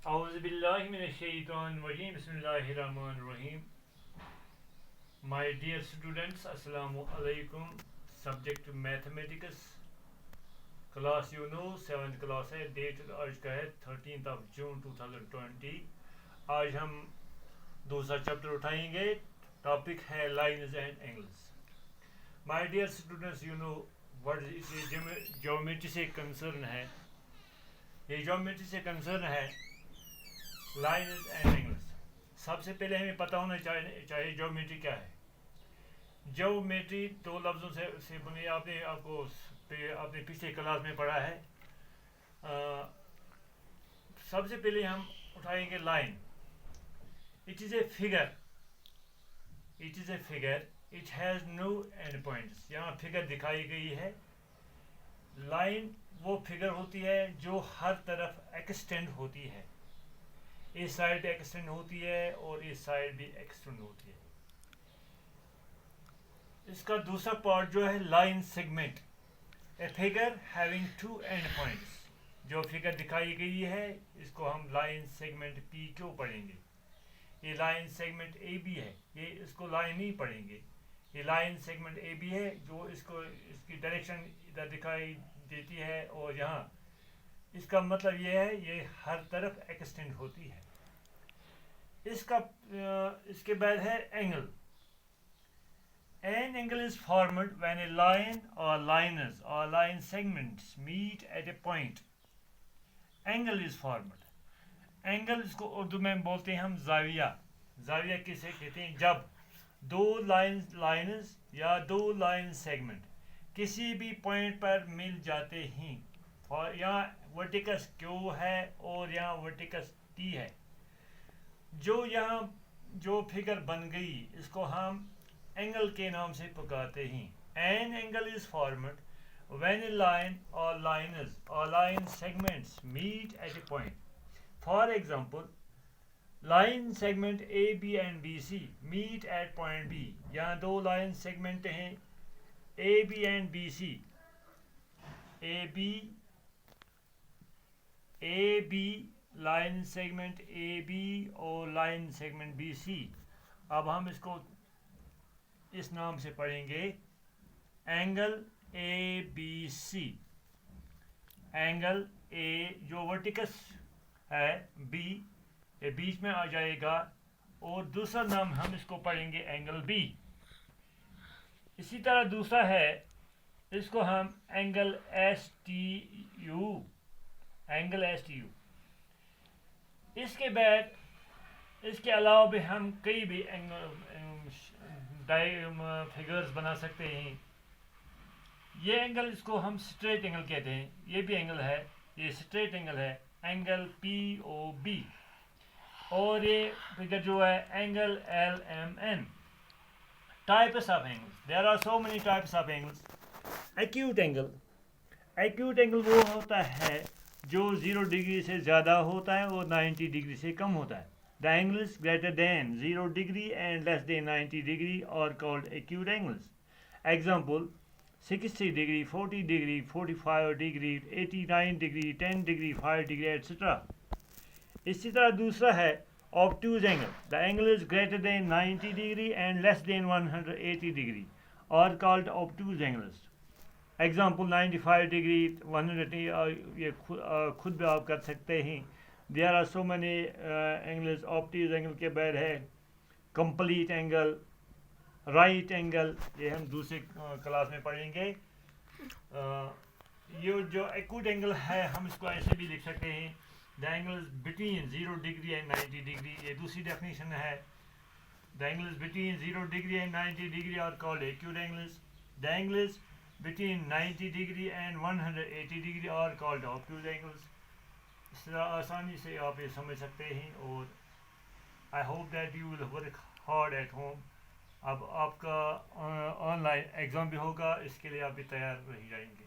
اعوذ باللہ من الشیطان الرجیم بسم اللہ الرحمن الرحیم. My dear students, Assalamu alaikum. Subject Mathematics. Class 7th class ہے. Date آج کا ہے 13th of June 2020. آج ہم دوسرا چیپٹر اٹھائیں گے. ٹاپک ہے Lines and Angles. My dear students, you know what is geometry سے کنسرن ہے. یہ جیومیٹری سے کنسرن ہے لائنز اینڈ اینگلز. سب سے پہلے ہمیں پتہ ہونا چاہیے جیومیٹری کیا ہے. جیومیٹری دو لفظوں سے بنی. آپ نے پچھلے کلاس میں پڑھا ہے. سب سے پہلے ہم اٹھائیں گے line. It is a figure. It has no end points. یہاں فگر دکھائی گئی ہے. لائن وہ فگر ہوتی ہے جو ہر طرف ایکسٹینڈ ہوتی ہے. اس سائڈ ایکسٹینڈ ہوتی ہے اور اس سائڈ بھی ایکسٹینڈ ہوتی ہے. اس کا دوسرا پارٹ جو ہے line segment. A figure having two end points. جو فگر دکھائی گئی ہے اس کو ہم لائن سیگمنٹ پی کیو پڑھیں گے. یہ لائن سیگمنٹ اے بی ہے. یہ اس کو لائن نہیں پڑھیں گے. یہ لائن سیگمنٹ اے بی ہے جو اس کی ڈائریکشن ادھر دکھائی دیتی ہے اور یہاں اس کا مطلب یہ ہے یہ ہر طرف ایکسٹینڈ ہوتی ہے. اس کے بعد ہے angle. An angle is formed when a line or lines or line segments meet at a point. Angle is formed. Angle اس کو اردو میں بولتے ہیں ہم زاویہ. زاویہ کسے کہتے ہیں؟ جب دو لائنز یا دو لائن سیگمنٹ کسی بھی پوائنٹ پر مل جاتے ہیں. یہاں ورٹیکس کیو ہے اور یہاں ورٹیکس ٹی ہے. یہاں جو فگر بن گئی اس کو ہم اینگل کے نام سے پکارتے ہیں. An angle is formed when a line or lines or line segments meet at a point. For example, line segment AB and BC meet at point B. یہاں دو لائن سیگمنٹ ہیں AB and BC. AB line segment AB اور line segment BC. اب ہم اس کو اس نام سے پڑھیں گے اینگل اے بی سی. اینگل اے جو ورٹیکس ہے بی یہ بیچ میں آ جائے گا اور دوسرا نام ہم اس کو پڑھیں گے اینگل بی. اسی طرح دوسرا ہے اس کو ہم اینگل ایس ٹی یو. اس کے بعد اس کے علاوہ بھی ہم کئی بھی فگرز بنا سکتے ہیں. یہ اینگل اس کو ہم اسٹریٹ اینگل کہتے ہیں. یہ بھی اینگل ہے. یہ اسٹریٹ اینگل ہے اینگل پی او بی. اور یہ فگر جو ہے angle L M N. Types of angles. There are so many types of angles. Acute angle وہ ہوتا ہے جو 0 ڈگری سے زیادہ ہوتا ہے اور 90 ڈگری سے کم ہوتا ہے. The angles greater than 0 degree and less than 90 degree are called acute angles. Example, 60 degree, 40 degree, 45 degree, 89 degree, 10 degree, 5 degree, etc. اسی طرح دوسرا ہے obtuse angle. The angle is greater than 90 degree and less than 180 degree are called obtuse angles. Example, 95 degree, 180 یہ خود بھی آپ کر سکتے ہیں. There are so many angles. obtuse angle کے بعد ہے complete angle, right angle. یہ ہم دوسرے کلاس میں پڑھیں گے. یہ جو acute angle ہے ہم اس کو ایسے بھی لکھ سکتے ہیں the angles between 0 degree and 90 degree. یہ دوسری definition ہے. The angles between 0 degree and 90 degree are called acute angles. The angles between 90 degree and 180 degree are called obtuse angles. اس طرح آسانی سے آپ یہ سمجھ سکتے ہیں. اور I hope that you will work hard at home. اب آپ کا آن لائن ایگزام بھی ہوگا. اس کے لیے آپ بھی تیار رہ جائیں گے.